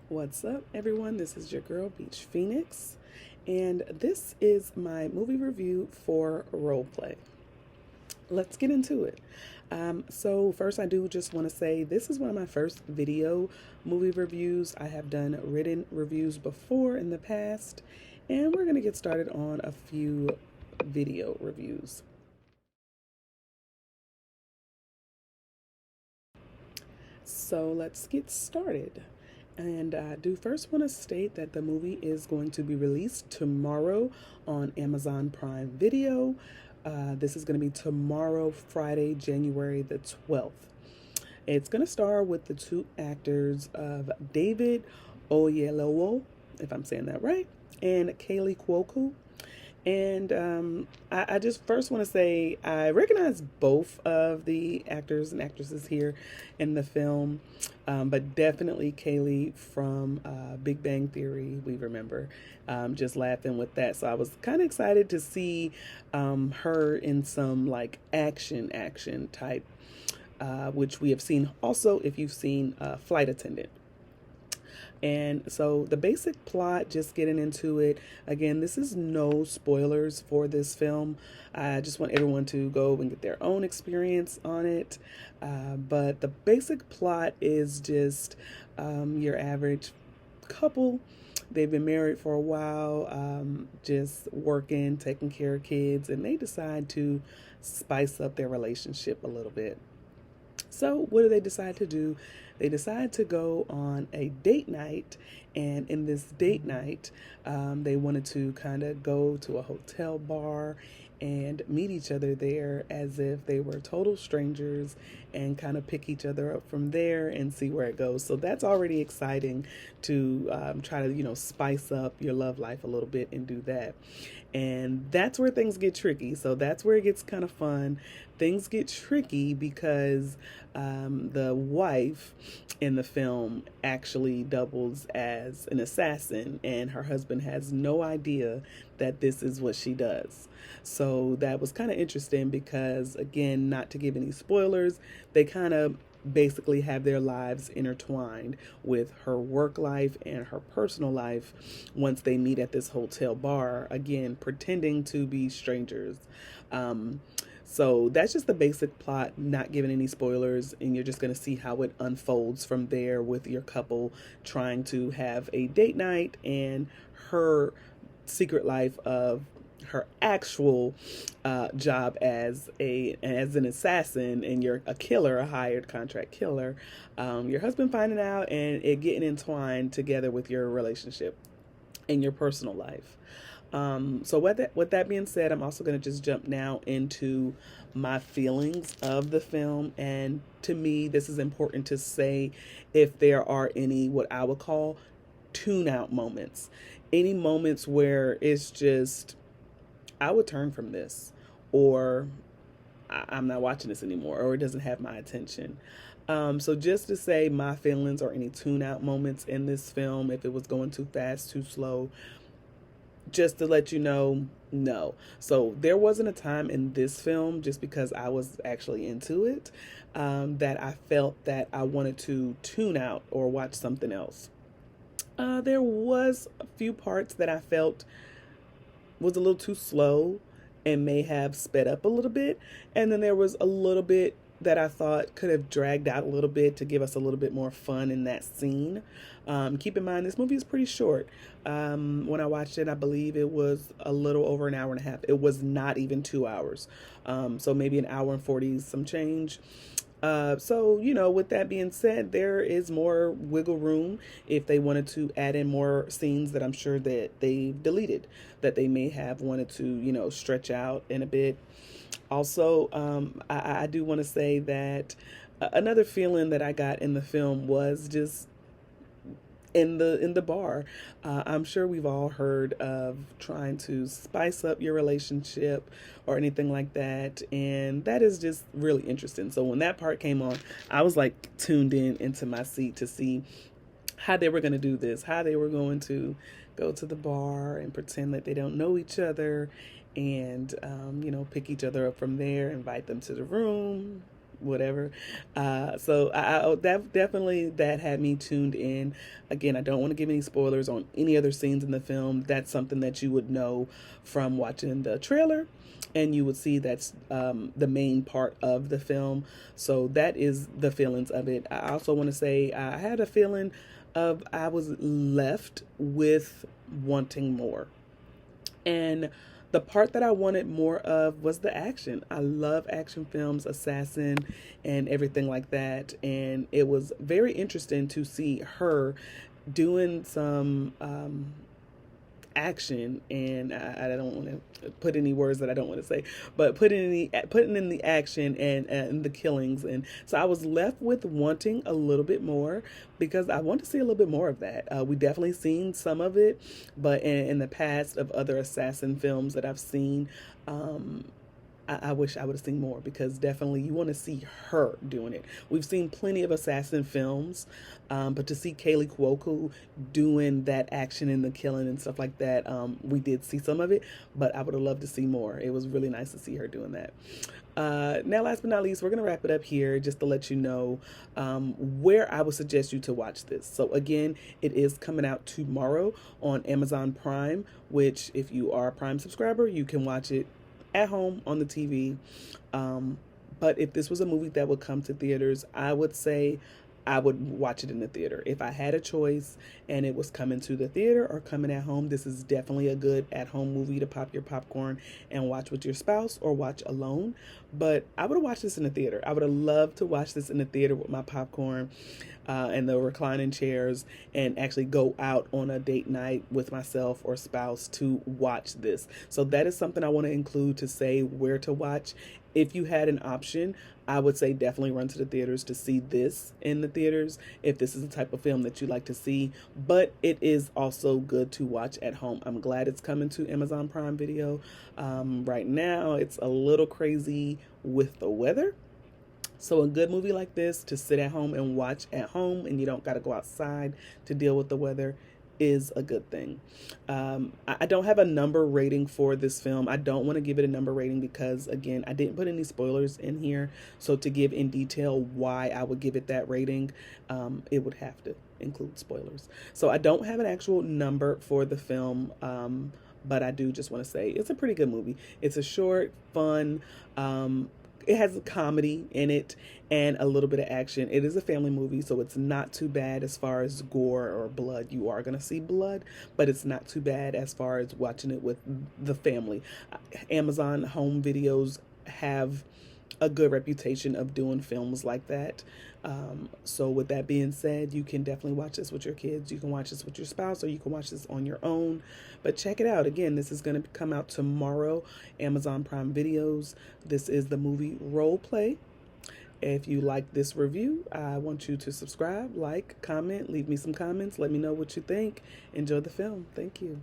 What's up, everyone? This is your girl, Beachphoenix, and this is my movie review for Roleplay. Let's get into it. So, first, I do just want to say this is one of my first video movie reviews. I have done written reviews before in the past, and we're going to get started on a few video reviews. So let's get started. And I do first want to state that the movie is going to be released tomorrow on Amazon Prime Video. This is going to be tomorrow, Friday, January the 12th. It's going to star with the two actors of David Oyelowo, if I'm saying that right, and Kaylee Cuoco. And I just first want to say I recognize both of the actors and actresses here in the film, but definitely Kaylee from Big Bang Theory. We remember just laughing with that. So I was kind of excited to see her in some like action type, which we have seen also if you've seen Flight Attendant. And so the basic plot, just getting into it. Again, this is no spoilers for this film. I just want everyone to go and get their own experience on it. But the basic plot is just your average couple. They've been married for a while, just working, taking care of kids, and they decide to spice up their relationship a little bit. So, what do they decide to do? They decide to go on a date night, and in this date night, they wanted to kind of go to a hotel bar and meet each other there as if they were total strangers and kind of pick each other up from there and see where it goes. So that's already exciting to try to, spice up your love life a little bit and do that. And that's where things get tricky. So that's where it gets kind of fun. Things get tricky because the wife in the film actually doubles as an assassin, and her husband has no idea that this is what she does. So that was kind of interesting because, again, not to give any spoilers, they kind of basically have their lives intertwined with her work life and her personal life once they meet at this hotel bar, again, pretending to be strangers. So that's just the basic plot, not giving any spoilers, and you're just going to see how it unfolds from there with your couple trying to have a date night and her secret life of her actual job as an assassin, and you're a killer, a hired contract killer. Your husband finding out and it getting entwined together with your relationship and your personal life. So with that being said, I'm also going to just jump now into my feelings of the film. And to me, this is important to say if there are any what I would call tune out moments, any moments where it's just, I would turn from this, or I'm not watching this anymore, or it doesn't have my attention. So just to say my feelings or any tune out moments in this film, if it was going too fast, too slow, just to let you know, no. So there wasn't a time in this film, just because I was actually into it, that I felt that I wanted to tune out or watch something else. There was a few parts that I felt was a little too slow and may have sped up a little bit. And then there was a little bit that I thought could have dragged out a little bit to give us a little bit more fun in that scene. Keep in mind, this movie is pretty short. When I watched it, I believe it was a little over an hour and a half. It was not even 2 hours. So maybe an hour and 40 some change. So, with that being said, there is more wiggle room if they wanted to add in more scenes that I'm sure that they deleted, that they may have wanted to, stretch out in a bit. Also, I do want to say that another feeling that I got in the film was just in the bar. I'm sure we've all heard of trying to spice up your relationship or anything like that, and that is just really interesting. So when that part came on, I was like tuned in into my seat to see how they were going to do this, how they were going to go to the bar and pretend that they don't know each other, and pick each other up from there, invite them to the room, whatever. So that definitely that had me tuned in. Again, I don't want to give any spoilers on any other scenes in the film. That's something that you would know from watching the trailer, and you would see that's the main part of the film. So that is the feelings of it. I also want to say I had a feeling of I was left with wanting more. And the part that I wanted more of was the action. I love action films, assassin, and everything like that. And it was very interesting to see her doing some action, and I don't want to put any words that I don't want to say, but putting in the action and the killings. And so I was left with wanting a little bit more, because I want to see a little bit more of that. We definitely seen some of it, but in the past of other assassin films that I've seen, I wish I would have seen more, because definitely you want to see her doing it. We've seen plenty of assassin films, but to see Kaylee Cuoco doing that action and the killing and stuff like that, we did see some of it, but I would have loved to see more. It was really nice to see her doing that. Now, last but not least, we're going to wrap it up here just to let you know where I would suggest you to watch this. So again, it is coming out tomorrow on Amazon Prime, which if you are a Prime subscriber, you can watch it at home on the TV. But if this was a movie that would come to theaters, I would say I would watch it in the theater. If I had a choice and it was coming to the theater or coming at home, this is definitely a good at-home movie to pop your popcorn and watch with your spouse or watch alone. But I would have watched this in the theater. I would have loved to watch this in the theater with my popcorn and the reclining chairs, and actually go out on a date night with myself or spouse to watch this. So that is something I want to include to say where to watch. If you had an option, I would say definitely run to the theaters to see this in the theaters if this is the type of film that you like to see. But it is also good to watch at home. I'm glad it's coming to Amazon Prime Video. Right now, it's a little crazy with the weather. So a good movie like this to sit at home and watch at home, and you don't got to go outside to deal with the weather, is a good thing. I don't have a number rating for this film. I don't want to give it a number rating because, again, I didn't put any spoilers in here. So to give in detail why I would give it that rating, it would have to include spoilers. So I don't have an actual number for the film, but I do just want to say it's a pretty good movie. It's a short, fun, it has a comedy in it and a little bit of action. It is a family movie, so it's not too bad as far as gore or blood. You are going to see blood, but it's not too bad as far as watching it with the family. Amazon Home Videos have a good reputation of doing films like that. So with that being said, you can definitely watch this with your kids. You can watch this with your spouse, or you can watch this on your own. But check it out. Again, this is going to come out tomorrow, Amazon Prime Videos. This is the movie Role Play. If you like this review, I want you to subscribe, like, comment, leave me some comments. Let me know what you think. Enjoy the film. Thank you.